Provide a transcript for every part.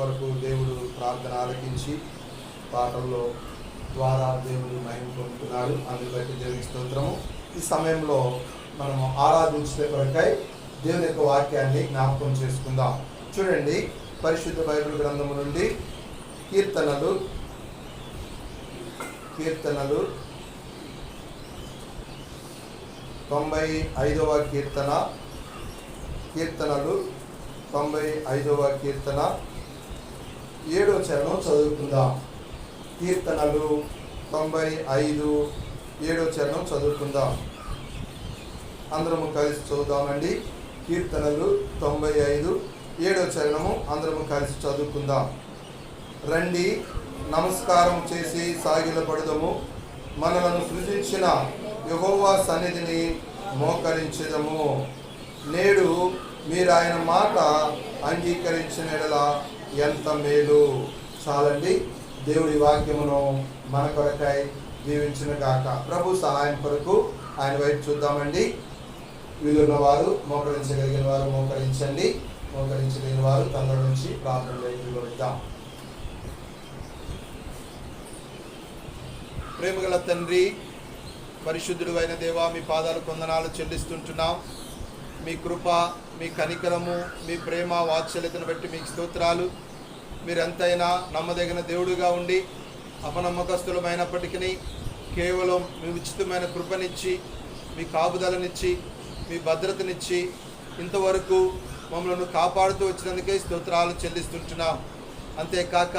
ఇంతవరకు దేవుడు ప్రార్థన ఆలకించి పాటల్లో ద్వారా దేవుడు మహిమ పొందుతున్నారు. అందుని బట్టి దేవునికి స్తోత్రము. ఈ సమయంలో మనము ఆరాధించే కొరకై దేవుని యొక్క వాక్యాన్ని జ్ఞాపకం చేసుకుందాం. చూడండి, పరిశుద్ధ బైబిల్ గ్రంథము నుండి కీర్తనలు 95వ కీర్తన, కీర్తనలు 95వ కీర్తన 7వ చరణం చదువుకుందాం. కీర్తనలు 95 7వ చరణం చదువుకుందాం. అందరము కలిసి చదువుదామండి. కీర్తనలు 95 7వ చరణము అందరము కలిసి చదువుకుందాం. రండి, నమస్కారం చేసి సాగిలపడదము, మనలను సృజించిన యెహోవా సన్నిధిని మోకరించెదము. నేడు మీరు ఆయన మాట అంగీకరించిన యెడల ఎంత మేలు. చాలండి. దేవుడి వాక్యమును మన కొరకై దీవించిన గాక. ప్రభు సహాయం కొరకు ఆయన వైపు చూద్దామండి. వీలున్న వారు, మోకరించగలిగిన వారు మోకరించండి, మోకరించలేని వారు తన నుంచి ప్రార్థనలో వెళ్దాం. ప్రేమగల తండ్రి, పరిశుద్ధుడు అయిన దేవా, మీ పాదాలు కొందనాలు చెల్లిస్తుంటున్నాం. మీ కృప, మీ కనికరము, మీ ప్రేమ వాత్సల్యతను బట్టి మీకు స్తోత్రాలు. మీరెంతైనా నమ్మదగిన దేవుడుగా ఉండి అపనమ్మకస్తులమైనప్పటికీ కేవలం మీ ఉచితమైన కృపనిచ్చి, మీ కాపుదలనిచ్చి, మీ భద్రతనిచ్చి ఇంతవరకు మమ్మల్ని కాపాడుతూ వచ్చినందుకే స్తోత్రాలు చెల్లిస్తుంటున్నాం. అంతేకాక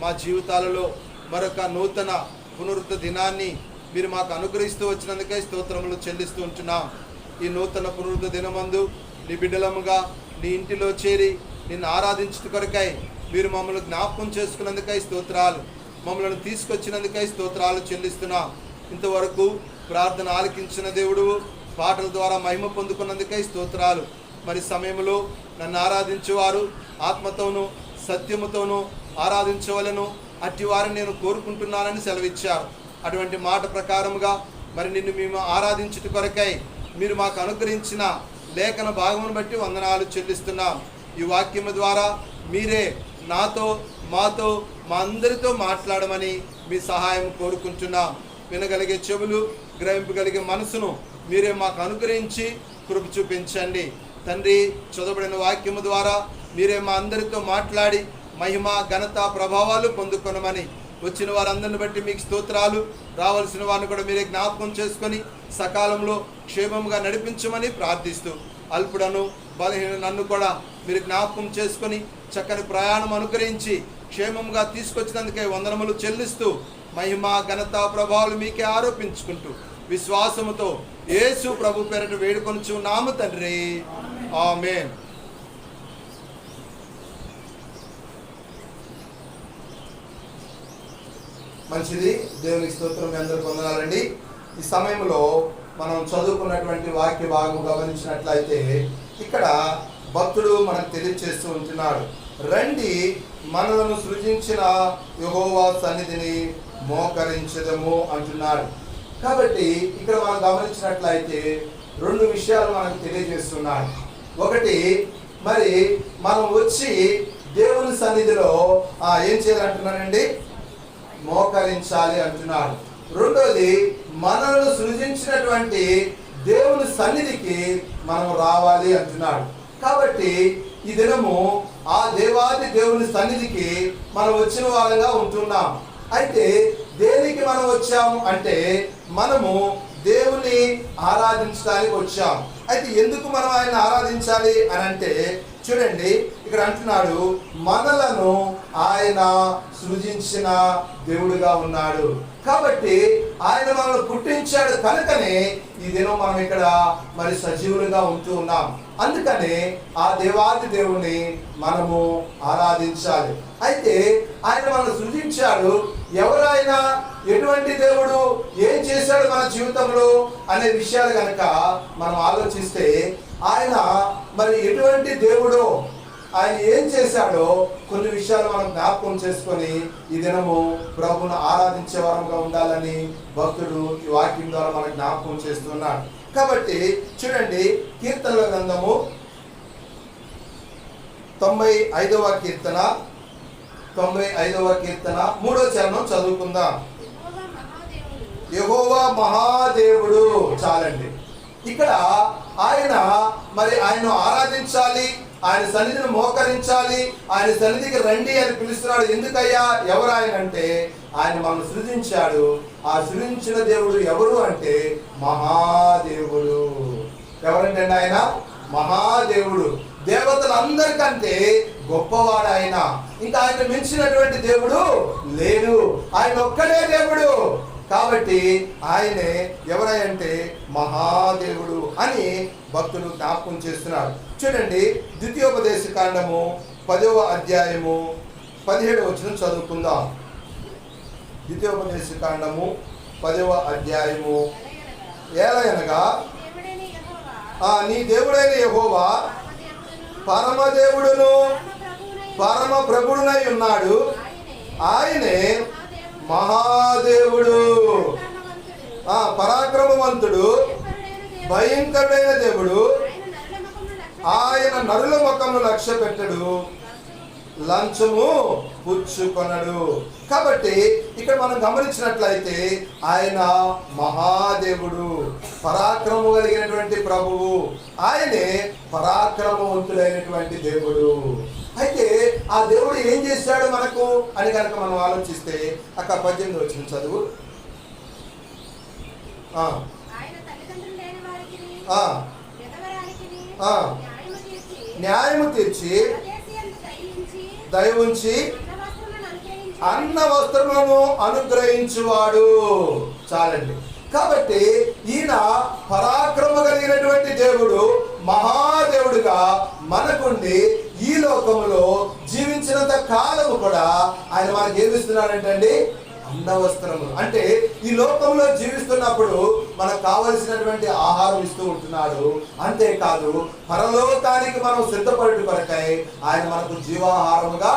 మా జీవితాలలో మరొక నూతన పునరుద్ధ దినాన్ని మీరు మాకు అనుగ్రహిస్తూ వచ్చినందుకే స్తోత్రములు చెల్లిస్తూ ఉంటున్నాం. ఈ నూతన పునరుద్ధ దినమందు నీ బిడ్డలముగా నీ ఇంటిలో చేరి నిన్ను ఆరాధించుట కొరకై మీరు మమ్మల్ని జ్ఞాపకం చేసుకున్నందుకై స్తోత్రాలు, మమ్మల్ని తీసుకొచ్చినందుకై స్తోత్రాలు చెల్లిస్తున్నాం. ఇంతవరకు ప్రార్థన ఆలకించిన దేవుడు, పాటల ద్వారా మహిమ పొందుకున్నందుకై స్తోత్రాలు. మరి సమయంలో నన్ను ఆరాధించేవారు ఆత్మతోనూ సత్యముతోనూ ఆరాధించవలను, అట్టి వారిని నేను కోరుకుంటున్నానని సెలవిచ్చారు. అటువంటి మాట ప్రకారముగా మరి నిన్ను మేము ఆరాధించుట కొరకై మీరు మాకు అనుగ్రహించిన లేఖన భాగమును బట్టి వందనాలు చెల్లిస్తున్నాం. ఈ వాక్యము ద్వారా మీరే నాతో, మాతో, మా అందరితో మాట్లాడమని మీ సహాయం కోరుకుంటున్నాం. వినగలిగే చెవులు, గ్రహింపగలిగే మనసును మీరే మాకు అనుగ్రహించి కృప చూపించండి. తండ్రి, చదవబడిన వాక్యము ద్వారా మీరే మా అందరితో మాట్లాడి మహిమ, ఘనత, ప్రభావాలు పొందుకొనమని, వచ్చిన వారందరిని బట్టి మీకు స్తోత్రాలు. రావాల్సిన వారిని కూడా మీరే జ్ఞాపకం చేసుకొని సకాలంలో క్షేమంగా నడిపించమని ప్రార్థిస్తూ, అల్పుడను బలహీన నన్ను కూడా మీరు జ్ఞాపకం చేసుకొని చక్కని ప్రయాణం అనుగ్రహించి క్షేమంగా తీసుకొచ్చినందుకే వందనములు చెల్లిస్తూ మహిమ, ఘనత, ప్రభావాలు మీకే ఆరోపించుకుంటూ విశ్వాసముతో యేసు ప్రభు పేరట వేడుకొనుచున్నాము తండ్రి. ఆమేన్. మంచిది. దేవునికి స్తోత్రం. మీ అందరూ పొందాలండి. ఈ సమయంలో మనం చదువుకున్నటువంటి వాక్య భాగం గమనించినట్లయితే ఇక్కడ భక్తుడు మనకు తెలియజేస్తూ ఉంటున్నాడు, రండి, మనలను సృజించిన యెహోవా సన్నిధిని మోకరించెదము అంటున్నాడు. కాబట్టి ఇక్కడ మనం గమనించినట్లయితే 2 విషయాలు మనకు తెలియజేస్తున్నాడు. ఒకటి, మరి మనం వచ్చి దేవుని సన్నిధిలో ఏం చేయాలంటున్నానండి? మోకరించాలి అంటున్నాడు. రెండోది, మనల్ని సృజించినటువంటి దేవుని సన్నిధికి మనం రావాలి అంటున్నాడు. కాబట్టి ఈ దినము ఆ దేవాది దేవుని సన్నిధికి మనం వచ్చిన వాళ్ళగా ఉంటున్నాం. అయితే దేనికి మనం వచ్చాము అంటే మనము దేవుని ఆరాధించడానికి వచ్చాం. అయితే ఎందుకు మనం ఆయన ఆరాధించాలి అని అంటే, చూడండి, ఇక్కడ అంటున్నాడు, మనలను ఆయన సృజించిన దేవుడుగా ఉన్నాడు. కాబట్టి ఆయన మనల్ని పుట్టించాడు కనుకనే ఈ దినం మనం ఇక్కడ మరి సజీవులుగా ఉంటూ ఉన్నాం. అందుకనే ఆ దేవాది దేవుని మనము ఆరాధించాలి. అయితే ఆయన మనల్ని సృజించాడు. ఎవరైనా, ఎటువంటి దేవుడు, ఏం చేశాడు మన జీవితంలో అనే విషయాలు కనుక మనం ఆలోచిస్తే, ఆయన మరి ఎటువంటి దేవుడో, ఆయన ఏం చేశాడో కొన్ని విషయాలు మనం జ్ఞాపకం చేసుకొని ఈ దినము ప్రభువును ఆరాధించే వారంగా ఉండాలని భక్తుడు ఈ వాక్యం ద్వారా మనకు జ్ఞాపకం చేస్తున్నాడు. కాబట్టి చూడండి, కీర్తనల గ్రంథము 95వ కీర్తన 95వ కీర్తన 3వ చరణం చదువుకుందాం. యెహోవా మహాదేవుడు. చాలండి. ఇక్కడ ఆయన ఆరాధించాలి, ఆయన సన్నిధిని మోకరించాలి, ఆయన సన్నిధికి రండి అని పిలుస్తున్నాడు. ఎందుకయ్యా? ఎవరు ఆయన అంటే ఆయన మనల్ని సృజించాడు. ఆ సృజించిన దేవుడు ఎవరు అంటే మహాదేవుడు. ఎవరంటే ఆయన మహాదేవుడు. దేవతలందరికంటే గొప్పవాడు ఆయన. ఇంకా ఆయన మించినటువంటి దేవుడు లేడు. ఆయన ఒక్కడే దేవుడు. కాబట్టి ఆయనే ఎవరంటే మహాదేవుడు అని భక్తులు జ్ఞాపకం చేస్తున్నారు. చూడండి, ద్వితీయోపదేశ కాండము 10వ అధ్యాయము 17వ వచనం చదువుకుందాం. ద్వితీయోపదేశ కాండము 10వ అధ్యాయము. ఏలయనగా నీ దేవుడైన యెహోవా పరమదేవుడును పరమ ప్రభుడునై ఉన్నాడు. ఆయనే మహాదేవుడు, పరాక్రమవంతుడు, భయంకరుడైన దేవుడు. ఆయన నరుల ముఖమును లక్ష్య పెట్టడు, లంచము పుచ్చుకొనడు. కాబట్టి ఇక్కడ మనం గమనించినట్లయితే ఆయన మహాదేవుడు, పరాక్రమం కలిగినటువంటి ప్రభువు. ఆయనే పరాక్రమవంతుడైనటువంటి దేవుడు. అయితే ఆ దేవుడు ఏం చేశాడు మనకు అని కనుక మనం ఆలోచిస్తే అక్కడ 18వ వచనం చదువు. న్యాయము తీర్చి దయ ఉంచి అన్న వస్త్రములను అనుగ్రహించువాడు. చాలండి. కాబట్టి ఈయన పరాక్రమ కలిగినటువంటి దేవుడు, మహాదేవుడుగా మనకుండి ఈ లోకములో జీవించినంత కాలము కూడా ఆయన మనకి ఏమిస్తున్నాడంటే అండి అన్నవస్త్రములు. అంటే ఈ లోకంలో జీవిస్తున్నప్పుడు మనకు కావలసినటువంటి ఆహారం ఇస్తూ ఉంటున్నాడు. అంతేకాదు పరలోకానికి మనం సిద్ధపడేటు కొరకై ఆయన మనకు జీవాహారముగా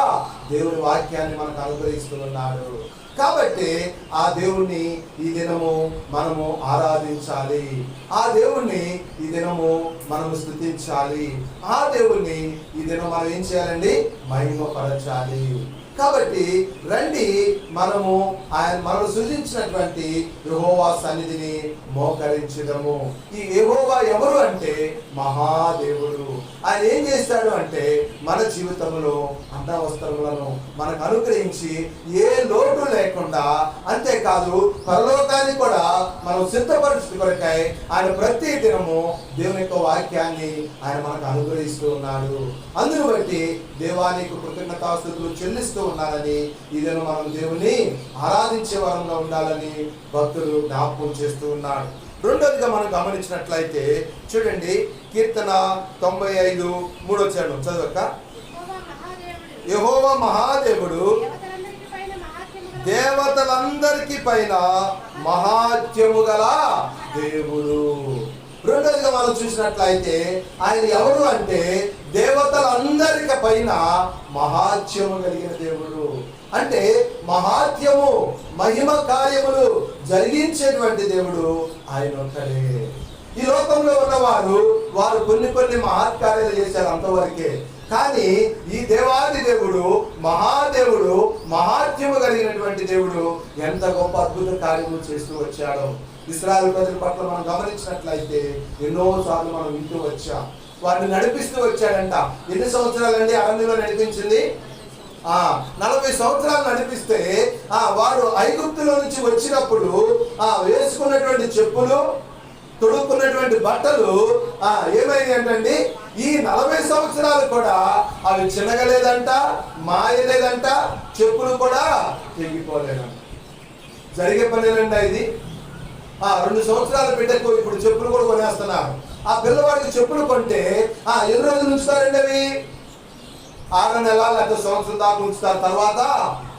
దేవుని వాక్యాన్ని మనకు అనుగ్రహిస్తూ ఉన్నాడు. కాబట్టి ఆ దేవుణ్ణి ఈ దినము మనము ఆరాధించాలి. ఆ దేవుణ్ణి ఈ దినము మనము స్తుతించాలి. ఆ దేవుణ్ణి ఈ దినం మనం ఏం చేయాలండి? మహిమపరచాలి. కాబట్టి రండి, మనము మనం సృజించినటువంటి యెహోవా సన్నిధిని మోకరించుదాము. ఈ యెహోవా ఎవరు అంటే మహాదేవుడు. ఆయన ఏం చేస్తాడు అంటే మన జీవితంలో అన్న వస్త్రములను మనకు అనుగ్రహించి ఏ లోటు లేకుండా, అంతేకాదు పరలోకాన్ని కూడా మనం సిద్ధపరచు కొరకై ఆయన ప్రతి దినము దేవుని యొక్క వాక్యాన్ని ఆయన మనకు అనుగ్రహిస్తూ ఉన్నాడు. అందును బట్టి దేవానికి కృతజ్ఞతాస్తుతులు చెల్లిస్తూ ఉన్నారని, ఇదేను మనం దేవుని ఆరాధించే వారంగా ఉండాలని భక్తులు జ్ఞాపకం చేస్తూ ఉన్నాడు. రెండోదిగా మనం గమనించినట్లయితే చూడండి, కీర్తన 95:3 చరణం చదవక. యెహోవా మహాదేవుడు దేవతలందరికీ పైన మహాత్యము గల దేవుడు. రెండోదిగా మనం చూసినట్లయితే ఆయన ఎవరు అంటే దేవతలందరికీ పైన మహాత్యము కలిగిన దేవుడు. అంటే మహాత్యము, మహిమ కార్యములు జరిగించేటువంటి దేవుడు ఆయన ఒక్కడే. ఈ లోకంలో ఉన్నవారు కొన్ని మహత్కార్యాలు చేశారు, అంతవరకే. కానీ ఈ దేవాది దేవుడు, మహాదేవుడు, మహాత్యము కలిగినటువంటి దేవుడు ఎంత గొప్ప అద్భుత కార్యములు చేస్తూ వచ్చాడో ఇశ్రాయేలు ప్రజల పట్ల మనం గమనించినట్లయితే ఎన్నో సార్లు మనం వింటూ వచ్చాం. వారిని నడిపిస్తూ వచ్చాడంట. ఎన్ని సంవత్సరాలండి అరణ్యంలో నడిపించింది? 40 సంవత్సరాలు నడిపిస్తే వారు ఐగుప్తులో నుంచి వచ్చినప్పుడు వేసుకున్నటువంటి చెప్పులు, తొడుక్కున్నటువంటి బట్టలు ఏమైంది అంటే ఈ 40 సంవత్సరాలు కూడా అవి చినగలేదంట, మాయలేదంట, చెప్పులు కూడా తెగిపోలేదంట. జరిగే పనేనండి ఇది. 2 సంవత్సరాల బిడ్డకు ఇప్పుడు చెప్పులు కూడా కొనేస్తున్నారు. ఆ పిల్లవాడికి చెప్పులు కొంటే ఎన్ని రోజులు ఉంచుతారండి? అవి 6 నెలల లేకపోతే సంవత్సరం దాకా ఉంచుతారు. తర్వాత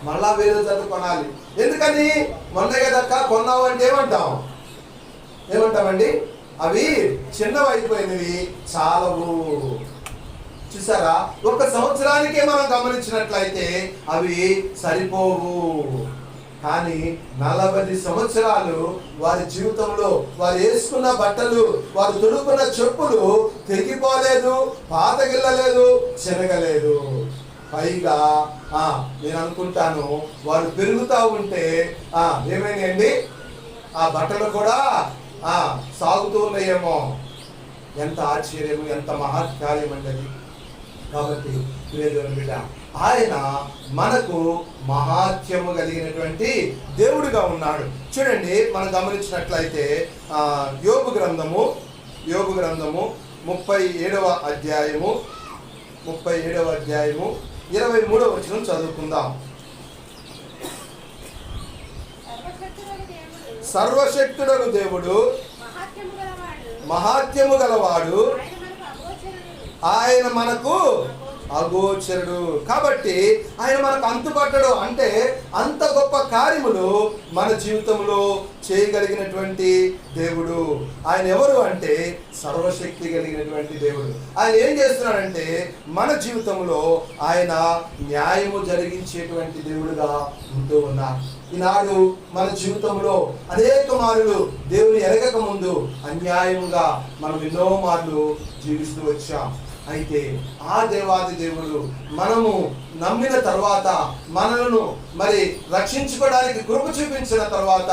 మళ్ళా వేరే జత కొనాలి. ఎందుకని? మొన్న కదక్క కొన్నావు అంటే ఏమంటామండి? అవి చిన్నవి అయిపోయినవి, చాలవు. చూసారా? 1 సంవత్సరానికే మనం గమనించినట్లయితే అవి సరిపోవు. కానీ 40 సంవత్సరాలు వారి జీవితంలో వారు వేసుకున్న బట్టలు, వారు తొడుక్కున్న చెప్పులు తెగిపోలేదు, పాతగిల్లలేదు, చినగలేదు. పైగా నేను అనుకుంటాను వారు పెరుగుతూ ఉంటే ఏమైనాయండి, ఆ బట్టలు కూడా సాగుతూ ఉన్నాయేమో. ఎంత ఆశ్చర్యము, ఎంత మహత్కార్యం అండి అది. కాబట్టి ప్రియదేవుని బిడ్డ, ఆయన మనకు మహాత్యము కలిగినటువంటి దేవుడిగా ఉన్నాడు. చూడండి, మనం గమనించినట్లయితే యోబు గ్రంథము 37వ అధ్యాయము 23వ వచనం చదువుకుందాం. సర్వశక్తుడగు దేవుడు, మహాత్యము గలవాడు, ఆయన మనకు అగోచరుడు. కాబట్టి ఆయన మనకు అంతుపట్టడు. అంటే అంత గొప్ప కార్యములు మన జీవితంలో చేయగలిగినటువంటి దేవుడు ఆయన. ఎవరు అంటే సర్వశక్తి కలిగినటువంటి దేవుడు. ఆయన ఏం చేస్తున్నాడంటే మన జీవితంలో ఆయన న్యాయము జరిగించేటువంటి దేవుడుగా ఉంటూ ఉన్నారు. ఈనాడు మన జీవితంలో అనేక మార్లు దేవుని ఎరగక ముందు అన్యాయముగా మనం ఎన్నో మార్లు జీవిస్తూ వచ్చాం. అయితే ఆ దేవాది దేవుడు మనము నమ్మిన తర్వాత, మనలను మరి రక్షించుకోవడానికి కృప చూపించిన తర్వాత,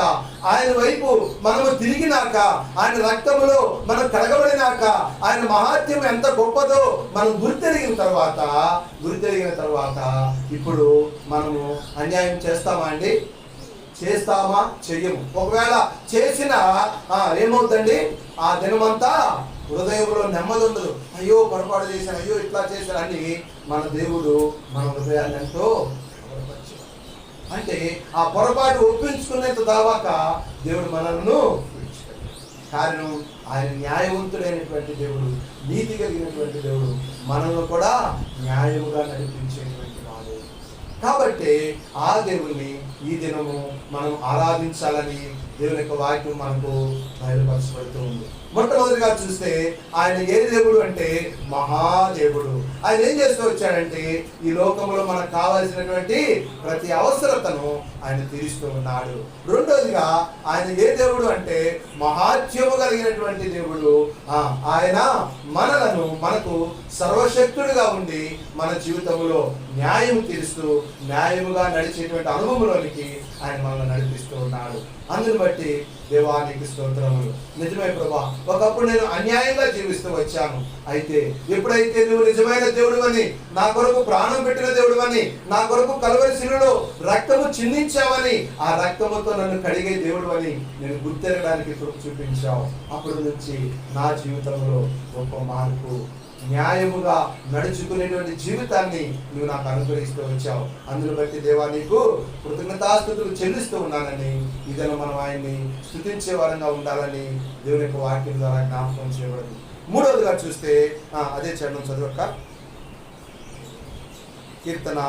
ఆయన వైపు మనము తిరిగినాక, ఆయన రక్తములో మనం కడగబడినాక, ఆయన మహాత్యం ఎంత గొప్పదో మనం గుర్తెరిగిన తర్వాత ఇప్పుడు మనము అన్యాయం చేస్తామా అండి? చేస్తామా? చెయ్యము. ఒకవేళ చేసినా ఏమవుతుందండి, ఆ దినమంతా హృదయంలో నెమ్మది ఉండదు. అయ్యో పొరపాటు చేశాను, అయ్యో ఇట్లా చేశాను అని మన దేవుడు మన హృదయాన్ని ఎంతో అంటే ఆ పొరపాటు ఒప్పించుకునేంత దాకా దేవుడు మనల్ని కారణం ఆయన న్యాయవంతుడైనటువంటి దేవుడు, నీతి కలిగినటువంటి దేవుడు, మనల్ని కూడా న్యాయముగా నడిపించేటువంటి వాడు. కాబట్టి ఆ దేవుణ్ణి ఈ దినము మనం ఆరాధించాలని దేవుని యొక్క వాక్యం మనకు బయలుపరచబడుతూ ఉంది. మొట్టమొదటిగా చూస్తే ఆయన ఏ దేవుడు అంటే మహాదేవుడు. ఆయన ఏం చేస్తూ వచ్చాడంటే ఈ లోకంలో మనకు కావాల్సినటువంటి ప్రతి అవసరతను ఆయన తీరుస్తూ ఉన్నాడు. రెండోదిగా ఆయన ఏ దేవుడు అంటే మహాత్యము కలిగినటువంటి దేవుడు. ఆయన మనకు సర్వశక్తుడిగా ఉండి మన జీవితంలో న్యాయం తీరుస్తూ న్యాయముగా నడిచేటువంటి అనుభవంలోనికి ఆయన మనల్ని నడిపిస్తూ ఉన్నాడు. అందుని బట్టి దేవానికి స్తోత్రములు. నిజమే ప్రభా, ఒకప్పుడు నేను అన్యాయంగా జీవిస్తూ వచ్చాను. అయితే ఎప్పుడైతే నువ్వు నిజమైన దేవుడు అని, నా కొరకు ప్రాణం పెట్టిన దేవుడు అని, నా కొరకు కలువరి శిలువలో రక్తము చిందించావని, ఆ రక్తముతో నన్ను కడిగే దేవుడు అని నేను గుర్తెరగడానికి కృప చూపించావు. అప్పటి నుంచి నా జీవితంలో గొప్ప మార్పు, న్యాయముగా నడుచుకునేటువంటి జీవితాన్ని నువ్వు నాకు అనుగ్రహిస్తూ వచ్చావు. అందును బట్టి దేవా నీకు కృతజ్ఞతాస్తుతులు చెల్లిస్తూ ఉన్నానని, ఇదను మనం ఆయన్ని స్తుతించే వారంగా ఉండాలని దేవుని యొక్క వాక్యం ద్వారా జ్ఞాపకం చేయబడింది. మూడవదిగా చూస్తే అదే చరణం చదువక, కీర్తన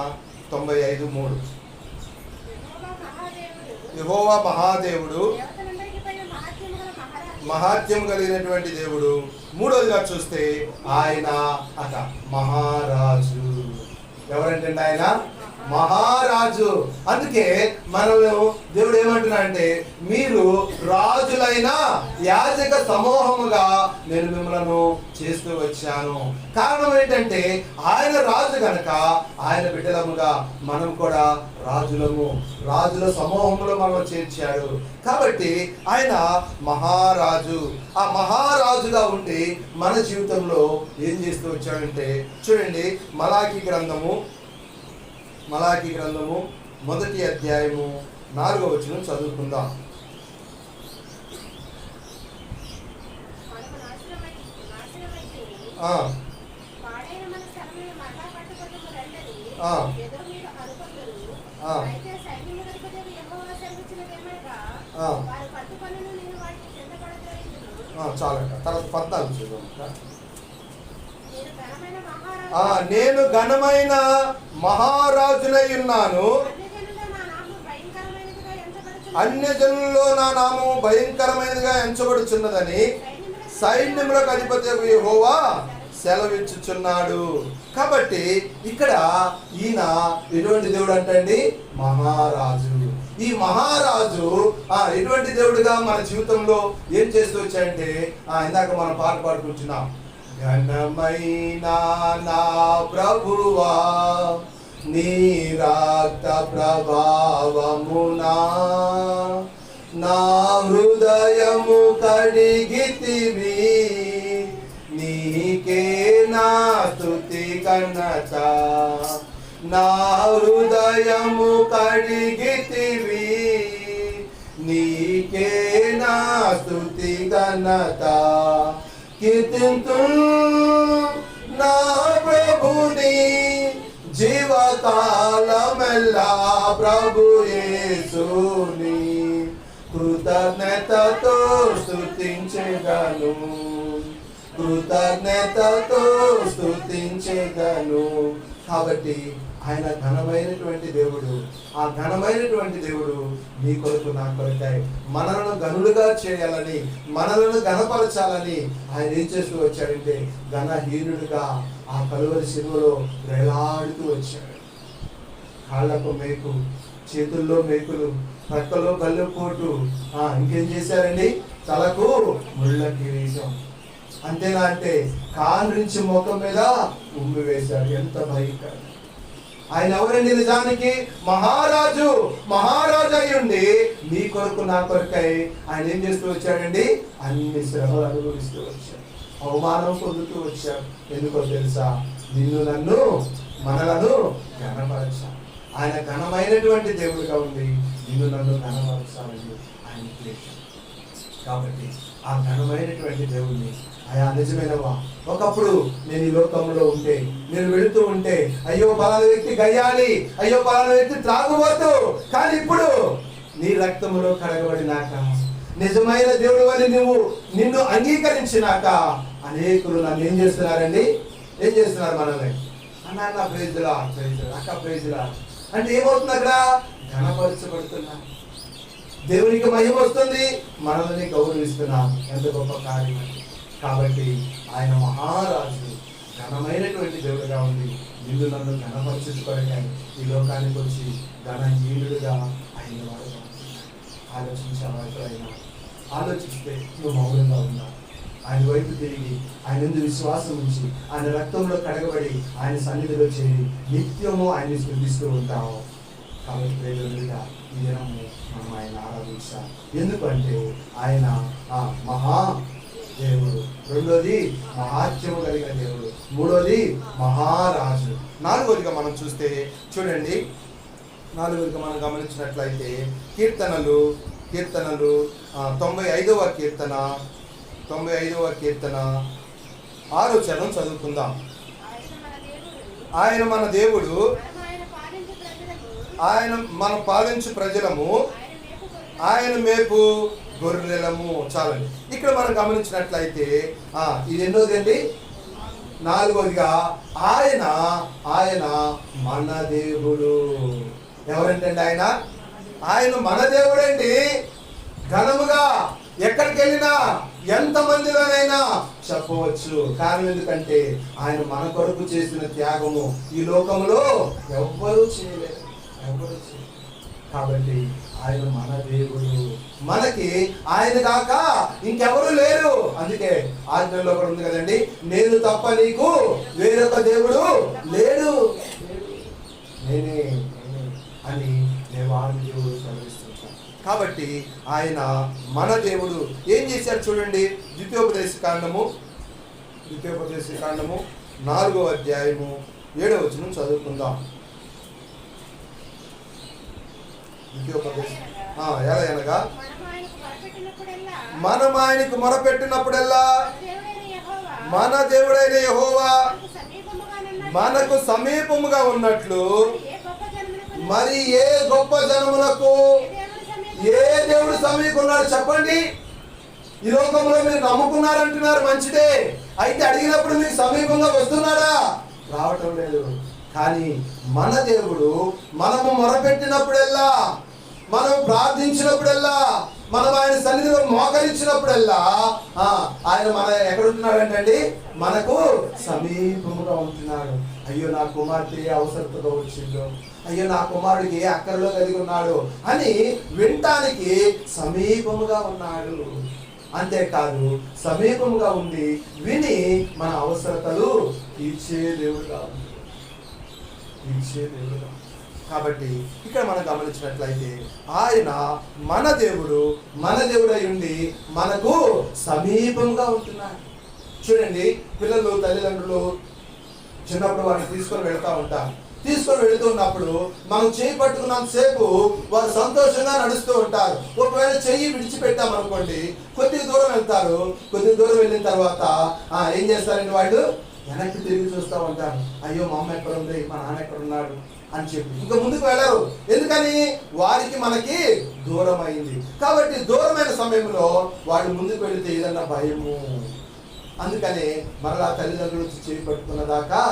95:3. యెహోవా మహాదేవుడు, మహాత్యం కలిగినటువంటి దేవుడు. మూడోదిగా చూస్తే ఆయన మహారాజు. ఎవరంటే ఆయన మహారాజు. అందుకే మనల్ని దేవుడు ఏమంటున్నా అంటే మీరు రాజులైన యాజక సమూహముగా నేను మిమ్మల్ని చేస్తూ వచ్చాను. కారణం ఏంటంటే ఆయన రాజు గనక ఆయన బిడ్డలముగా మనం కూడా రాజులము, రాజుల సమూహంలో మనం చేర్చాడు. కాబట్టి ఆయన మహారాజు. ఆ మహారాజుగా ఉండి మన జీవితంలో ఏం చేస్తూ వచ్చాడంటే చూడండి, మలాకి గ్రంథము 1వ అధ్యాయము 4వ వచనం చదువుకుందాం. చాలంట. తర్వాత 14 చూద్దాం. నేను ఘనమైన మహారాజునై ఉన్నాను, అన్యజనుల్లో నా నామము భయంకరమైనదిగా ఎంచబడుచున్నదని సైన్యములకు అధిపతి యెహోవా సెలవిచ్చుచున్నాడు. కాబట్టి ఇక్కడ ఈయన ఎటువంటి దేవుడు అంటండి? మహారాజు. ఈ మహారాజు ఎటువంటి దేవుడుగా మన జీవితంలో ఏం చేస్తూ వచ్చాయంటే ఇందాక మనం పాట పాడుకుంటున్నాం, ఘనమైన నా ప్రభువా నీ రక్త ప్రభావమునా నా హృదయము కడిగితివి, నీకే నా స్తుతి ఘనత. నా హృదయము కడిగితివి, నీకే నా స్తుతి ఘనత. కీర్తింతును నా ప్రభుని జీవకాలమెల్లా, ప్రభు యేసుని కృతజ్ఞతతో స్తుతించెదను, కృతజ్ఞతతో స్తుతించెదను. కాబట్టి ఆయన ఘనమైనటువంటి దేవుడు. ఆ ఘనమైనటువంటి దేవుడు నీ కొరకు నా కొరకై మనలను గనులుగా చేయాలని, మనలను ఘనపరచాలని ఆయన ఏం చేస్తూ వచ్చాడంటే ఘనహీనుడుగా ఆ కలువరి శిలువలో వేలాడుతూ వచ్చాడు. కాళ్ళకు మేకు, చేతుల్లో మేకులు, ప్రక్కలో గల్లుపోటు, ఇంకేం చేశారండి, తలకు ముళ్ళ కిరీటం. అంతేనా అంటే కాలు నుంచి ముఖం మీద ఉమ్మి వేశాడు. ఎంత భయంకరం! ఆయన ఎవరండి? నిజానికి మహారాజు. మహారాజు అయ్యుండి నీ కొరకు నా కొరకై ఆయన ఏం చేస్తూ వచ్చాడండి? అన్ని శ్రమలు అనుభవిస్తూ వచ్చాడు, అవమానం పొందుతూ వచ్చాడు. ఎందుకో తెలుసా? నిన్ను నన్ను మనలను ఘనపరచాలి. ఆయన ఘనమైనటువంటి దేవుడిగా ఉంది నిన్ను నన్ను ఘనపరచాలని ఆయన ఉద్దేశం. కాబట్టి ఆ ఘనమైనటువంటి దేవుడిని అయా నిజమేనవా, ఒకప్పుడు నేను ఈ లోకంలో ఉంటే, నేను వెళుతూ ఉంటే, అయ్యో పలానా వ్యక్తి గయ్యాలి, అయ్యో పలానా వ్యక్తి త్రాగుబోతు, కానీ ఇప్పుడు నీ రక్తములో కడగబడినాక, నిజమైన దేవుడు అని నిన్ను అంగీకరించినాక అనేకులు నన్ను ఏం చేస్తున్నారండి? ఏం చేస్తున్నారు? మనల్ని అన్న ప్రైజ్లా, అక్క ప్రైజ్లా అంటే ఏమవుతుంది? అక్కడ ఘనపరచబడుతున్నా, దేవునికి మహిమ వస్తుంది, మనల్ని గౌరవిస్తున్నాం. ఎంత గొప్ప కార్యం! కాబట్టి ఆయన మహారాజు, ఘనమైనటువంటి దేవుడుగా ఉంది నిన్ను నన్ను ఘనపరచుకోవడానికి ఈ లోకానికి వచ్చి ఘనహీనుడుగా ఆయన వాడుగా ఆలోచించేవాడు. ఆయన ఆలోచిస్తే నువ్వు మౌనంగా ఉన్నావు. ఆయన వైపు తిరిగి ఆయన ఎందుకు విశ్వాసం ఉంచి ఆయన రక్తంలో కడగబడి ఆయన సన్నిధిలో చేరి నిత్యము ఆయన్ని స్తుతిస్తూ ఉంటావు. కాబట్టి ప్రేమగా ఈ దినము మనం ఆయన ఆరాధించాలి. ఎందుకంటే ఆయన మహా దేవుడు, రెండోది మహాత్యము కలిగిన దేవుడు, మూడోది మహారాజు. నాలుగోదిగా మనం చూస్తే చూడండి, నాలుగోదిగా మనం గమనించినట్లయితే కీర్తనలు 95వ కీర్తన 6వ చరణం చదువుకుందాం. ఆయన మన దేవుడు, ఆయన మనం పాలించు ప్రజలము, ఆయన మేపు గొర్రెలము. చాలండి. ఇక్కడ మనం గమనించినట్లయితే ఇది ఎన్నోది అండి? నాలుగోదిగా ఆయన మన దేవుడు. ఎవరంటండి ఆయన? ఆయన మన దేవుడండి. ఘనముగా ఎక్కడికి వెళ్ళినా ఎంతమందిలోనైనా చెప్పవచ్చు. కారణం ఎందుకంటే ఆయన మన కొరకు చేసిన త్యాగము ఈ లోకంలో ఎవ్వరూ చేయలేరు. కాబట్టి ఆయన మన దేవుడు, మనకి ఆయన కాక ఇంకెవరు లేరు. అందుకే ఆజ్ఞలో కూడా ఉంది కదండి, నేను తప్ప నీకు వేరొక దేవుడు లేడు, నేనే అని దేవాది దేవుడు సెలవిస్తుంటాను. కాబట్టి ఆయన మన దేవుడు. ఏం చేశాడు చూడండి, ద్వితీయోపదేశ కాండము 4వ అధ్యాయము 7వ వచనం చదువుకుందాం. ఎలా అనగా మనం ఆయనకు మొరపెట్టినప్పుడల్లా మన దేవుడైన యెహోవా మనకు సమీపముగా ఉన్నట్లు మరి ఏ గొప్ప జనములకు ఏ దేవుడు సమీపమున్నాడు చెప్పండి. ఈ లోకంలో మీరు నమ్ముకున్నారంటున్నారు, మంచిదే. అయితే అడిగినప్పుడు మీకు సమీపంగా వస్తున్నాడా? రావటం లేదు. కానీ మన దేవుడు మనము మొరపెట్టినప్పుడల్లా, మనం ప్రార్థించినప్పుడల్లా, మనం ఆయన సన్నిధిలో మోకరించినప్పుడల్లా ఆయన మన ఎక్కడ ఉంటున్నాడంటండి? మనకు సమీపముగా ఉంటున్నాడు. అయ్యో నా కుమార్తె అవసరతలో వచ్చిందో, అయ్యో నా కుమారుడికి ఏ అక్కర్లో కలిగి ఉన్నాడు అని వినటానికి సమీపముగా ఉన్నాడు. అంతేకాదు సమీపముగా ఉండి విని మన అవసరతలు తీర్చే దేవుడుగా ఉంది. తీర్చే దేవుడుగా. కాబట్టి ఇక్కడ మనం గమనించినట్లయితే ఆయన మన దేవుడు అయి ఉండి మనకు సమీపంగా ఉంటున్నాడు. చూడండి, పిల్లలు తల్లిదండ్రులు చిన్నప్పుడు వారిని తీసుకొని వెళుతున్నప్పుడు మనం చేయి పట్టుకున్నంతసేపు వారు సంతోషంగా నడుస్తూ ఉంటారు. ఒకవేళ చెయ్యి విడిచిపెట్టామనుకోండి, కొద్దిగా దూరం వెళ్తారు. కొద్దిగా దూరం వెళ్ళిన తర్వాత ఏం చేస్తారండి, వాళ్ళు వెనక్కి తిరిగి చూస్తూ ఉంటారు. అయ్యో, మా అమ్మ ఎక్కడ ఉంది, మా నాన్న ఎక్కడ ఉన్నాడు అని చెప్పి ఇంకా ముందుకు వెళ్ళరు. ఎందుకని? వారికి మనకి దూరం అయింది. కాబట్టి దూరమైన సమయంలో వాళ్ళు ముందుకు వెళితే ఏదన్నా భయము. అందుకనే మరలా తల్లిదండ్రులు చేయి పట్టుకున్నదాకా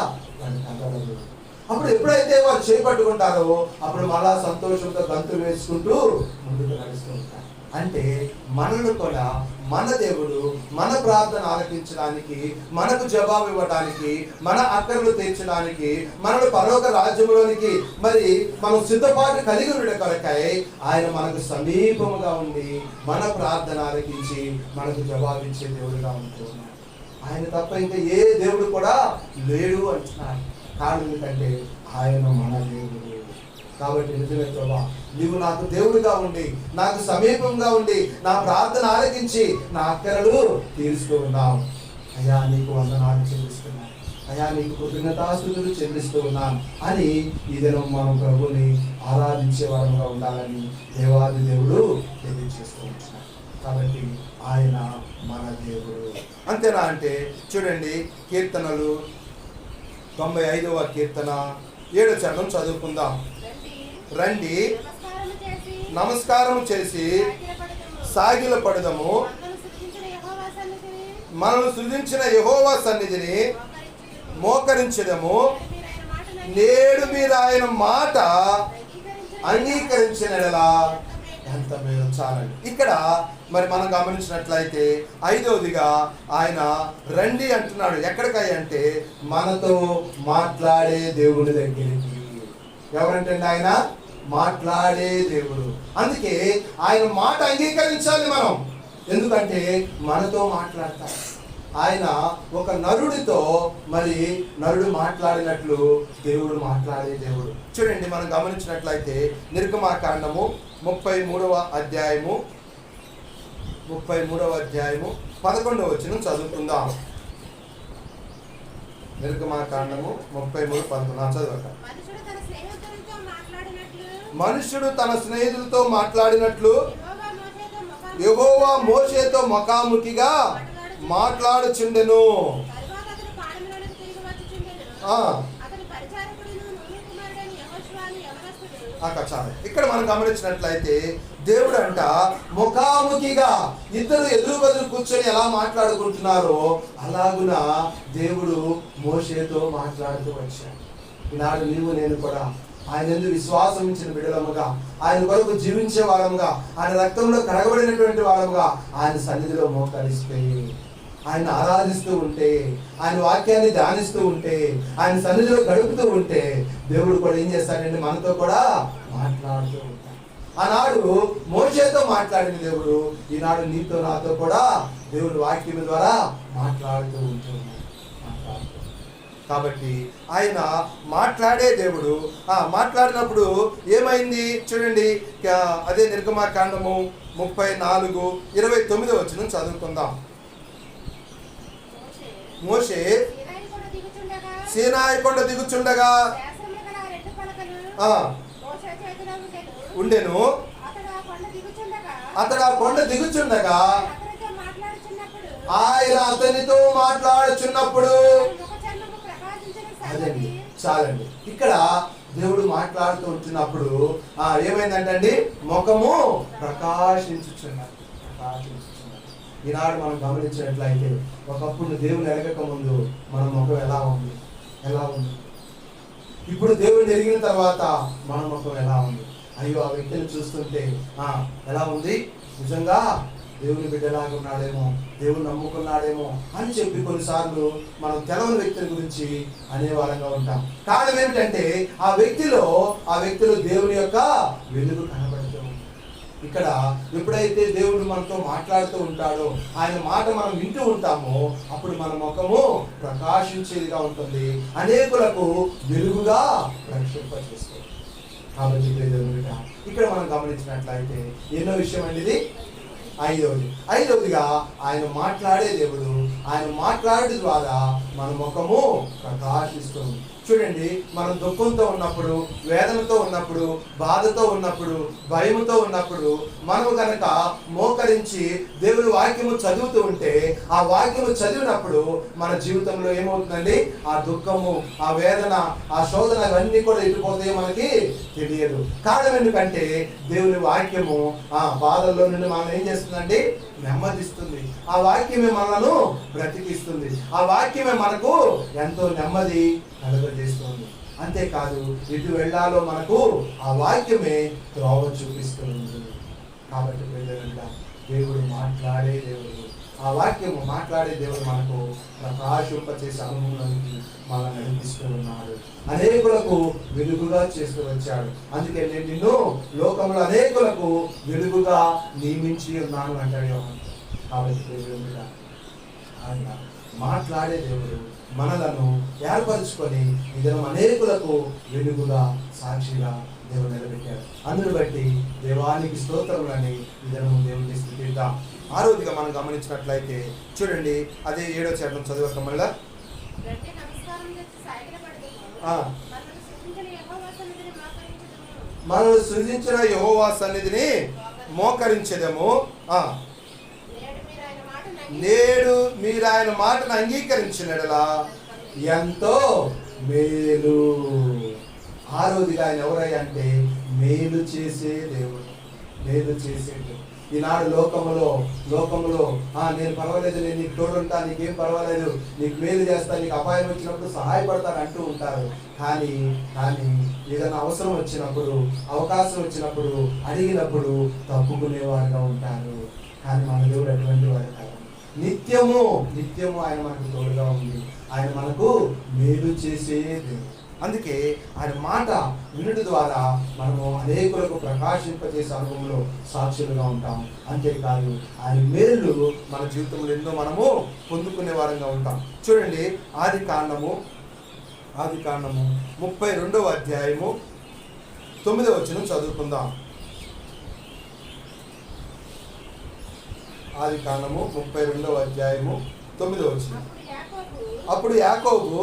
వాళ్ళకి అందరూ. అప్పుడు ఎప్పుడైతే వారు చేయి పట్టుకుంటారో అప్పుడు మరలా సంతోషంతో గంతులు వేసుకుంటూ ముందుకు నడుస్తూ ఉంటారు. అంటే మనల్ని కూడా మన దేవుడు మన ప్రార్థన ఆలకించడానికి, మనకు జవాబు ఇవ్వడానికి, మన అక్కర్లు తీర్చడానికి, మనను పరలోక రాజ్యంలోనికి మరి మనం సిద్ధపాటు కలిగి ఉండడం కొరకై ఆయన మనకు సమీపముగా ఉండి మన ప్రార్థన ఆలకించి మనకు జవాబిచ్చే దేవుడుగా ఉంటున్నాడు. ఆయన తప్ప ఇంకా ఏ దేవుడు కూడా లేడు అంటున్నాడు. కారణం ఏంటంటే ఆయన మన దేవుడు. కాబట్టి నిజమే ప్రభా, నీవు నాకు దేవుడిగా ఉండి, నాకు సమీపంగా ఉండి, నా ప్రార్థన ఆలకించి నా అక్కరలు తీరుస్తూ ఉన్నావు. అయ్యా, నీకు వందనాలు చెల్లిస్తున్నాను, అయ్యా నీకు కృతజ్ఞతాస్తుతులు చెల్లిస్తూ ఉన్నాను అని ఈ దినం మనం ప్రభుని ఆరాధించే వారంగా ఉండాలని దేవాది దేవుడు తెలియజేస్తూ ఉంటున్నాడు. కాబట్టి ఆయన మన దేవుడు. అంతేనా అంటే చూడండి, కీర్తనలు 95వ కీర్తన 7వ చరణం చదువుకుందాం. రండి, నమస్కారం చేసి సాగిల పడదము, మనల్ని సృజించిన యెహోవా సన్నిధిని మోకరించదము. నేడు మీరు ఆయన మాట అంగీకరించినలా ఎంత మేలు. చాలండి. ఇక్కడ మరి మనం గమనించినట్లయితే 5వదిగా ఆయన రండి అంటున్నాడు. ఎక్కడికై అంటే మనతో మాట్లాడే దేవుని దగ్గరికి. ఎవరంటే ఆయన మాట్లాడే దేవుడు. అందుకే ఆయన మాట అంగీకరించాలి మనం. ఎందుకంటే మనతో మాట్లాడతాడు. ఆయన ఒక నరుడితో మరి నరుడు మాట్లాడినట్లు దేవుడు మాట్లాడే దేవుడు. చూడండి, మనం గమనించినట్లయితే నిర్గమాకాండము 33వ అధ్యాయము 11వ వచనం చదువుకుందాం. నిర్గమాకాండము 33:11 చదవక. మనుషుడు తన స్నేహితులతో మాట్లాడినట్లు యెహోవా మోషేతో ముఖాముఖిగా మాట్లాడుచుండెను. ఇక్కడ మనం గమనించినట్లయితే దేవుడు అంట ముఖాముఖిగా ఇద్దరు ఎదురు బదులు కూర్చొని ఎలా మాట్లాడుకుంటున్నారో అలాగున దేవుడు మోషేతో మాట్లాడుతూ వచ్చాడు. ఈనాడు నీవు నేను కూడా ఆయన ఎందుకు విశ్వాసం ఇచ్చిన బిడ్డలముగా, ఆయన కొరకు జీవించే వాళ్ళముగా, ఆయన రక్తంలో కడగబడినటువంటి వాళ్ళముగా ఆయన సన్నిధిలో మోకరిస్తే, ఆయన ఆరాధిస్తూ ఉంటే, ఆయన వాక్యాన్ని ధ్యానిస్తూ ఉంటే, ఆయన సన్నిధిలో గడుపుతూ ఉంటే దేవుడు కూడా ఏం చేస్తాడంటే మనతో కూడా మాట్లాడుతూ ఉంటాడు. ఆనాడు మోషేతో మాట్లాడిన దేవుడు ఈనాడు నీతో నాతో కూడా దేవుడు వాక్యం ద్వారా మాట్లాడుతూ ఉంటున్నాడు. కాబట్టి ఆయన మాట్లాడే దేవుడు. మాట్లాడినప్పుడు ఏమైంది చూడండి, అదే నిర్గమాకాండము 34:29 వచనం చదువుకుందాం. మోషే సీనాయి కొండ దిగుచుండగా ఉండెను. అతడు ఆ కొండ దిగుచుండగా ఆయన అతనితో మాట్లాడుచున్నప్పుడు. అదండి, చాలండి. ఇక్కడ దేవుడు మాట్లాడుతూ ఉంటున్నప్పుడు ఏమైందంటే ముఖము ప్రకాశించుచున్నాడు. ఈనాడు మనం గమనించినట్లయితే ఒకప్పుడు దేవుని ఎరగక ముందు మన ముఖం ఎలా ఉంది? ఇప్పుడు దేవుడిని ఎరిగిన తర్వాత మన ముఖం ఎలా ఉంది? అయ్యో, ఆ వ్యక్తిని చూస్తుంటే ఎలా ఉంది? నిజంగా దేవుని బిడ్డలాగా ఉన్నాడేమో, దేవుని నమ్ముకున్నాడేమో అని చెప్పి కొన్నిసార్లు మనం తెలవని వ్యక్తుల గురించి అనేవారంగా ఉంటాం. కారణం ఏమిటంటే ఆ వ్యక్తిలో దేవుని యొక్క వెలుగు కనబడుతూ ఉంది. ఇక్కడ ఎప్పుడైతే దేవుడు మనతో మాట్లాడుతూ ఉంటాడో, ఆయన మాట మనం వింటూ ఉంటామో, అప్పుడు మన ముఖము ప్రకాశించేదిగా ఉంటుంది, అనేకులకు వెలుగుగా ప్రక్షింపచేస్తుంది. కాబట్టి ఇక్కడ మనం గమనించినట్లయితే ఎన్నో విషయం అనేది ఐదవదిగా ఆయన మాట్లాడే దేవుడు, ఆయన మాట్లాడే ద్వారా మన ముఖము ప్రకాశిస్తుంది. చూడండి, మనం దుఃఖంతో ఉన్నప్పుడు, వేదనతో ఉన్నప్పుడు, బాధతో ఉన్నప్పుడు, భయముతో ఉన్నప్పుడు మనము కనుక మోకరించి దేవుని వాక్యము చదువుతూ ఉంటే, ఆ వాక్యము చదివినప్పుడు మన జీవితంలో ఏమవుతుందండి, ఆ దుఃఖము, ఆ వేదన, ఆ శోధన అవన్నీ కూడా ఎటుపోతాయో మనకి తెలియదు. కారణం ఎందుకంటే దేవుని వాక్యము ఆ బాధల్లో నుండి మనం ఏం చేస్తుందండి, నెమ్మదిస్తుంది. ఆ వాక్యమే మనను బ్రతికిస్తుంది. ఆ వాక్యమే మనకు ఎంతో నెమ్మది కలుగజేస్తుంది. అంతేకాదు, ఎటు వెళ్ళాలో మనకు ఆ వాక్యమే త్రోవ చూపిస్తుంది. కాబట్టి దేవుడు మాట్లాడే దేవుడు, ఆ వాక్యము మాట్లాడే దేవుడు మనకు ప్రకాశింపచేసే అనుభవానికి మనల్ని నడిపిస్తూ ఉన్నాడు. అనేకులకు వెలుగుగా చేస్తూ వచ్చాడు. అందుకే నేను నిన్ను లోకంలో అనేకులకు వెలుగుగా నియమించి ఉన్నాను అంటాడు. కాబట్టి ఆయన మాట్లాడే దేవుడు మనలను ఏర్పరచుకొని ఇద్దరు అనేకులకు వెలుగుగా సాక్షిగా దేవుడు నిలబెట్టాడు. అందును బట్టి దేవానికి స్తోత్రములని ఇద్దరు దేవుడిని స్తుతిద్దాం. ఆరోగ్యంగా మనం గమనించినట్లయితే చూడండి, అదే 7వ చరణం చదువుతాం. మళ్ళా మనల్ని సృజించిన యెహోవా సన్నిధిని మోకరించెదము. నేడు మీరు ఆయన మాటను అంగీకరించినడలా ఎంతో మేలు. ఆరోదిగా ఆయన ఎవరయ్యా అంటే మేలు చేసే దేవుడు, మేలు చేసే దేవుడు. ఈనాడు లోకములో నేను పర్వాలేదు, నేను నీకు తోడుంటా, నీకేం పర్వాలేదు, నీకు మేలు చేస్తా, నీకు అపాయం వచ్చినప్పుడు సహాయపడతాను అంటూ ఉంటారు. కానీ ఏదైనా అవసరం వచ్చినప్పుడు, అవకాశం వచ్చినప్పుడు, అడిగినప్పుడు తప్పుకునేవారుగా ఉంటారు. కానీ మన దేవుడు అటువంటి వారు కాదు. నిత్యము ఆయన మనకు తోడుగా ఉంది. ఆయన మనకు మేలు చేసే దేవుడు. అందుకే ఆయన మాట వినుట ద్వారా మనము అనేకులకు ప్రకాశింపజేసే అనుభవంలో సాక్షులుగా ఉంటాం. అంతేకాదు, ఆయన మేలు మన జీవితంలో ఎన్నో మనము పొందుకునే వారంగా ఉంటాం. చూడండి, ఆది కాండము 32వ అధ్యాయము 9వ వచనం చదువుకుందాం. ఆది కాండము 32వ అధ్యాయము 9వ వచనం. అప్పుడు యాకోబు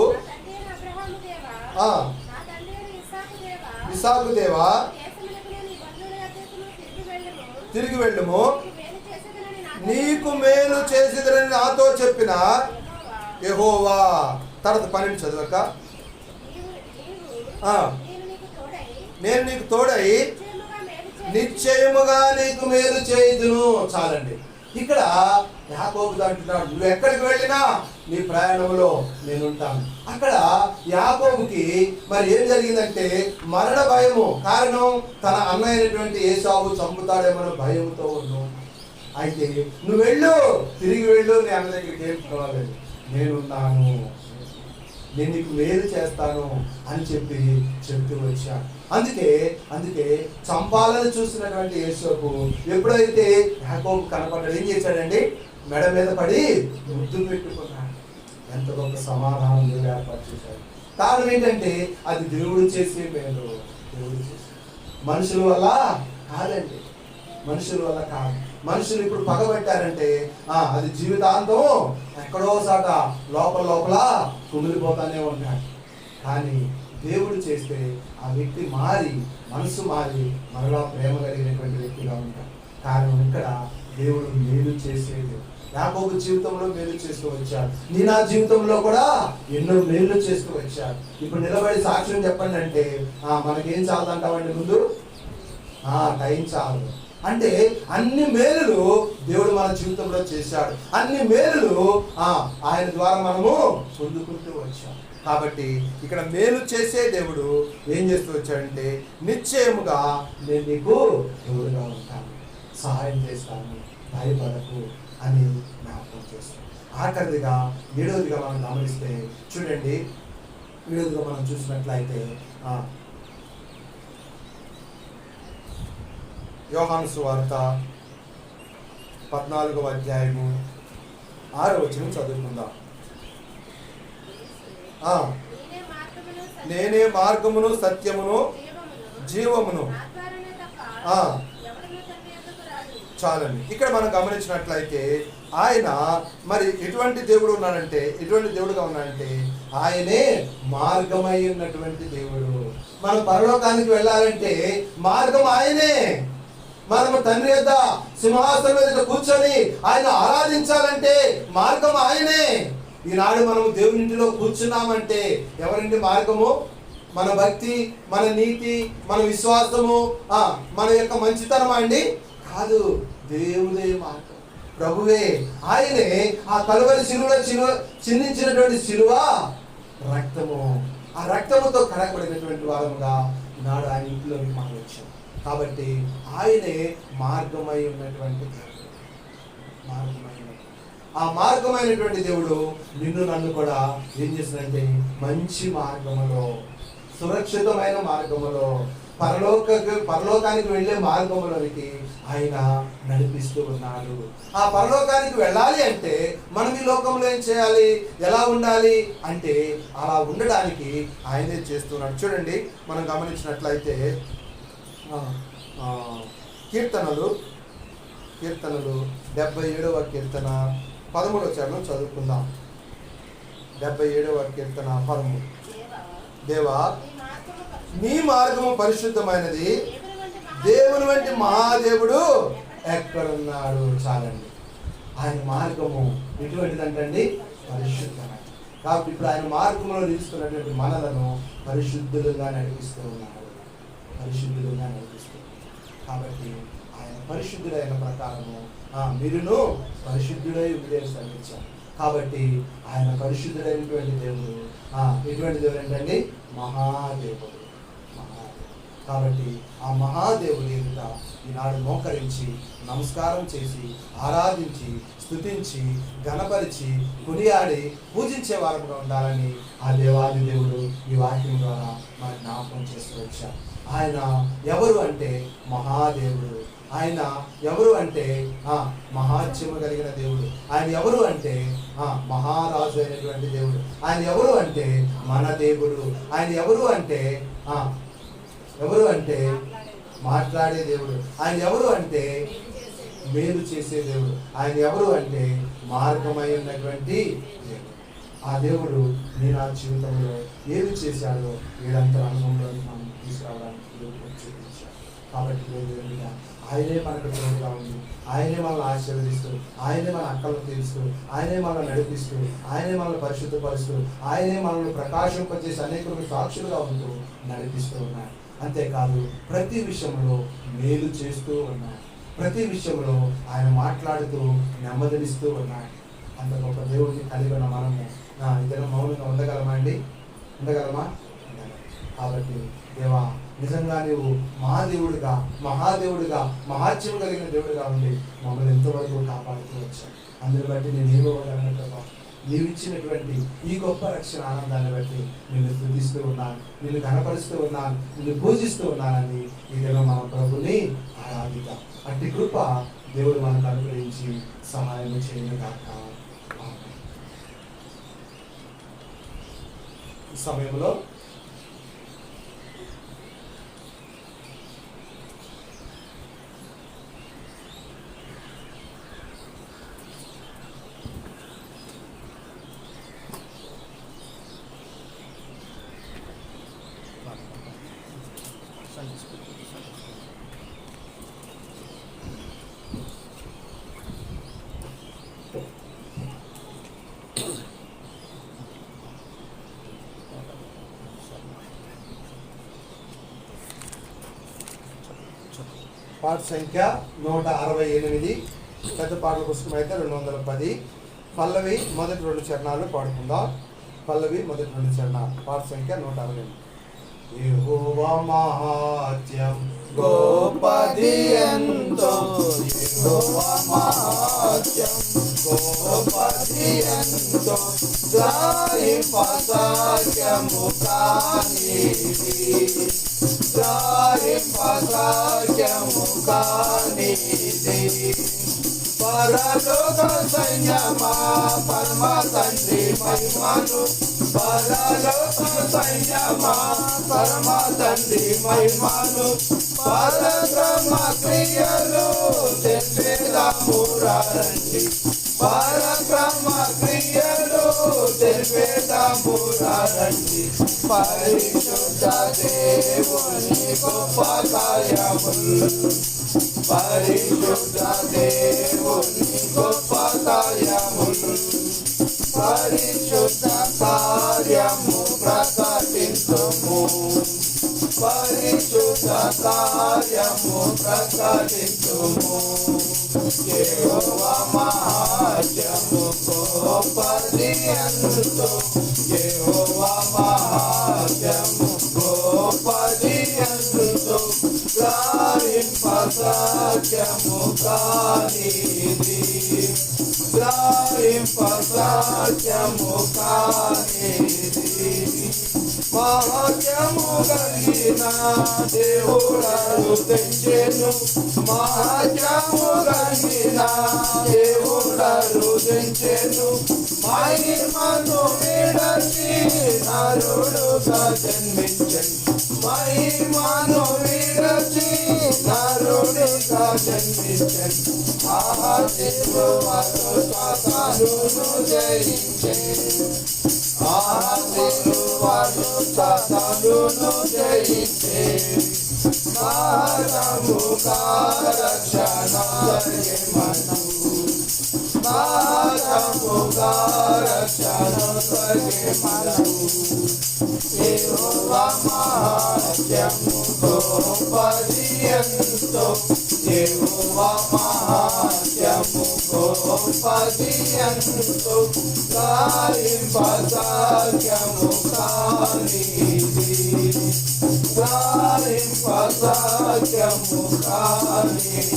ఇస్సాకు దేవా, తిరిగి వెళ్ళుము, నీకు మేలు చేసేదని నాతో చెప్పిన యెహోవా. తర్వాత 12 చదవక, నేను నీకు తోడై నిశ్చయముగా నీకు మేలు చేయుదును. చాలండి. ఇక్కడ యాకోబు అంటున్నాడు, నువ్వు ఎక్కడికి వెళ్ళినా నీ ప్రయాణంలో నేను ఉంటాను. అక్కడ యాకోబుకి మరి ఏం జరిగిందంటే మరణ భయము. కారణం, తన అన్న అయినటువంటి ఏసావు చంపుతాడేమో భయంతో ఉన్నావు. అయితే నువ్వు వెళ్ళు, తిరిగి వెళ్ళు, నీ అన్న దగ్గరికి ఏం పర్వాలేదు, నేనున్నాను, నేను నీకు మేలు చేస్తాను అని చెప్తూ వచ్చాను. అందుకే చంపాలని చూస్తున్నటువంటి యేసోపు ఎప్పుడైతే యాకోబు కనపడ్డాడు, ఏం చేశాడండి, మెడ మీద పడి ముద్దు పెట్టుకున్నాడు. ఎంత గొప్ప సమాధానం ఏర్పాటు చేశాడు. కారణం ఏంటంటే అది దేవుడు చేసే మేలు. దేవుడు చేసే మనుషుల వల్ల కాదండి, మనుషుల వల్ల కాదు. మనుషులు ఇప్పుడు పగబట్టారంటే అది జీవితాంతం ఎక్కడో సాట లోపల కుమిలిపోతానే ఉంటాడు. కానీ దేవుడు చేస్తే ఆ వ్యక్తి మనసు మారి మరలా ప్రేమ కలిగినటువంటి వ్యక్తిగా ఉంటాడు. కారణం, ఇక్కడ దేవుడు మేలు చేసేది. యాకోబు జీవితంలో మేలు చేస్తూ వచ్చాడు. నా జీవితంలో కూడా ఎన్నో మేలు చేస్తూ వచ్చాడు. ఇప్పుడు నిలబడి సాక్ష్యం చెప్పండి అంటే మనకేం చాలదంటామండి, ముందు టైం చాలు. అంటే అన్ని మేలులు దేవుడు మన జీవితంలో చేశాడు. అన్ని మేలులు ఆయన ద్వారా మనము పొందుకుంటూ వచ్చాం. కాబట్టి ఇక్కడ మేలు చేసే దేవుడు ఏం చేస్తూ వచ్చాడంటే నిశ్చయముగా నేను నీకు తోడుగా ఉంటాను, సహాయం చేస్తాను, భయపడకు అని జ్ఞాపకం చేస్తాను. ఆఖరిదిగా 7వదిగా మనం గమనిస్తే చూడండి, 7వదిగా మనం చూసినట్లయితే యోహాను సువార్త 14వ అధ్యాయము 6వ వచనం చదువుకుందాం. నేనే మార్గమును సత్యమును జీవమును. చాలండి. ఇక్కడ మనం గమనించినట్లయితే ఆయన మరి ఎటువంటి దేవుడు ఉన్నాడంటే, ఎటువంటి దేవుడుగా ఉన్నాడంటే ఆయనే మార్గమై ఉన్నటువంటి దేవుడు. మనం పరలోకానికి వెళ్ళాలంటే మార్గం ఆయనే. మనము తండ్రి యొద్ద సింహాసనం మీద కూర్చొని ఆయన ఆరాధించాలంటే మార్గం ఆయనే. ఈనాడు మనము దేవుని ఇంటిలో కూర్చున్నామంటే ఎవరింటి మార్గము? మన భక్తి, మన నీతి, మన విశ్వాసము, మన యొక్క మంచితనం అండి కాదు, దేవుడే మార్గం, ప్రభువే. ఆయనే ఆ కలువరి శిలువలో చిందించినటువంటి శిలువ రక్తము, ఆ రక్తముతో కడగబడినటువంటి వారముగా ఈనాడు ఆయన ఇంట్లోకి మనం వచ్చాం. కాబట్టి ఆయనే మార్గమై ఉన్నటువంటి దేవుడు. ఆ మార్గమైనటువంటి దేవుడు నిన్ను నన్ను కూడా ఏం చేసినంటే మంచి మార్గములో, సురక్షితమైన మార్గములో, పరలోకానికి వెళ్ళే మార్గములోనికి ఆయన నడిపిస్తూ ఉన్నాడు. ఆ పరలోకానికి వెళ్ళాలి అంటే మనం ఈ లోకంలో ఏం చేయాలి, ఎలా ఉండాలి అంటే అలా ఉండడానికి ఆయనే చేస్తున్నాడు. చూడండి, మనం గమనించినట్లయితే కీర్తనలు 77వ కీర్తన 13వ చరణం చదువుకుందాం. 77వ కీర్తన 13. దేవా, నీ మార్గము పరిశుద్ధమైనది, దేవుని వంటి మహాదేవుడు ఎక్కడున్నాడు. చాలండి. ఆయన మార్గము ఎటువంటిదంటండి? పరిశుద్ధమైనది. కాబట్టి ఇప్పుడు ఆయన మార్గంలో నిలుస్తున్నటువంటి మనలను పరిశుద్ధులుగా నడిపిస్తూ ఉన్నాడు. కాబట్టి ఆయన పరిశుద్ధుడైన ప్రకారము మీరును పరిశుద్ధుడై ఉండేది సంపించారు. కాబట్టి ఆయన పరిశుద్ధుడైనటువంటి దేవుడు. ఎటువంటి దేవుడు ఏంటండి? మహాదేవుడు. కాబట్టి ఆ మహాదేవుని ఎదుట ఈనాడు మోకరించి నమస్కారం చేసి ఆరాధించి స్తుతించి ఘనపరిచి కొనియాడి పూజించే వారంగా ఉండాలని ఆ దేవాది దేవుడు ఈ వాక్యం ద్వారా మనకు జ్ఞాపకం చేస్తూ వచ్చారు. ఆయన ఎవరు అంటే మహాదేవుడు. ఆయన ఎవరు అంటే మహాత్యము కలిగిన దేవుడు. ఆయన ఎవరు అంటే మహారాజు అయినటువంటి దేవుడు. ఆయన ఎవరు అంటే మన దేవుడు. ఆయన ఎవరు అంటే మాట్లాడే దేవుడు. ఆయన ఎవరు అంటే మేలు చేసే దేవుడు. ఆయన ఎవరు అంటే మార్గమై ఉన్నటువంటి దేవుడు. ఆ దేవుడు నేను నా జీవితంలో ఏమి చేశాడో ఏడంతర అనుభవంలో మనం తీసుకురావడానికి చూపించాడు. కాబట్టి దేవుడిగా ఆయనే మనకు తోడుగా ఉంది. ఆయనే మనల్ని ఆశీర్వదిస్తూ, ఆయనే మన అక్కలను తీరుస్తూ, ఆయనే మనల్ని నడిపిస్తూ, ఆయనే మనల్ని పరిశుద్ధపరుస్తూ, ఆయనే మనల్ని ప్రకాశింపజేసి అనేకులకు సాక్షులుగా ఉంటూ నడిపిస్తూ ఉన్నాడు. అంతేకాదు ప్రతి విషయంలో మేలు చేస్తూ ఉన్నాడు. ప్రతి విషయంలో ఆయన మాట్లాడుతూ నెమ్మదిస్తూ ఉన్నాడు. అంత గొప్ప దేవుడిని కలిగి ఉన్న మనము ఇద్దరు మౌనంగా ఉండగలమా అండి? ఉండగలమా? కాబట్టి దేవా, నిజంగా నీవు మహాదేవుడిగా, మహాదేవుడిగా, మహాత్యం కలిగిన దేవుడిగా ఉండి మమ్మల్ని ఎంతవరకు కాపాడుతూ వచ్చావు. అందుని బట్టి నేను ఏమవగలను ప్రభా. నీవు ఇచ్చినటువంటి ఈ గొప్ప రక్షణ ఆనందాన్ని బట్టి నిన్ను స్తుతిస్తూ ఉన్నాను, నిన్ను ఘనపరుస్తూ ఉన్నాను, నిన్ను పూజిస్తూ ఉన్నానని ఈ దినం మన ప్రభుని ఆరాధిద్దాం. అట్టి కృప దేవుడు మనకు అనుగ్రహించి సహాయం చేయను కాక. ఈ సమయంలో పాట సంఖ్య 168, పెద్ద పాటల పుస్తకం అయితే 210. పల్లవి మొదటి 2 చరణాలు పాడుకుందాం. పల్లవి మొదటి 2 చరణాలు, పాట సంఖ్య 168. యెహోవా మహాత్యం గొప్పది ఎంతో, యెహోవా మహాత్యం గొప్పది ఎంతో, గ్రహింపసాధ్యము కానిది, గ్రహింపసాధ్యము సాఖ్యము కానిది. పరలోక సైన్యమా పరమ తండ్రి మహిమను, పరలోక సైన్యమా పరమ తండ్రి మహిమను, పరక్రమ క్రియలు తెలిపేదాము రండి, పరక్రమ క్రియలు తెలిపేదాము రండి. పరిశుద్ధ దేవుని గొప్ప కార్యములు, పరిశుద్ధ దేవుని గొప్ప కార్యములు, పరిశుద్ధ కార్యము ప్రకటించుము, పరిశుద్ధ కార్యము ప్రకటించుము. యెహోవా మహాత్మ్యము గొప్పది ఎంతో, యెహోవా మహాత్మ్యము గొప్పది ఎంతో, గ్రహింపసాధ్యము కానిది, గ్రహింపసాధ్యము కానిది. మహాత్మ్యము కలిగిన దేవుడను తెంచెను, మహాత్మ్యము కలిగిన దేవుడను తెంచెను, మహిమను విడచి నరుడుగా జన్మించెను, మహిమను విడచి నరుడుగా జన్మించెను. సిలువలో సాతానును జయించెను, సిలువలో సాతానును జయించెను. మరణముగా రక్షణ కలిగెను, మరణముగా రక్షణ కలిగెను. యెహోవా మహాత్మ్యము గొప్పది ఎంతో, యెహోవా మహాత్మ్యము గొప్పది ఎంతో, గ్రహింపసాధ్యము కానిది, గ్రహింపసాధ్యము కానిది.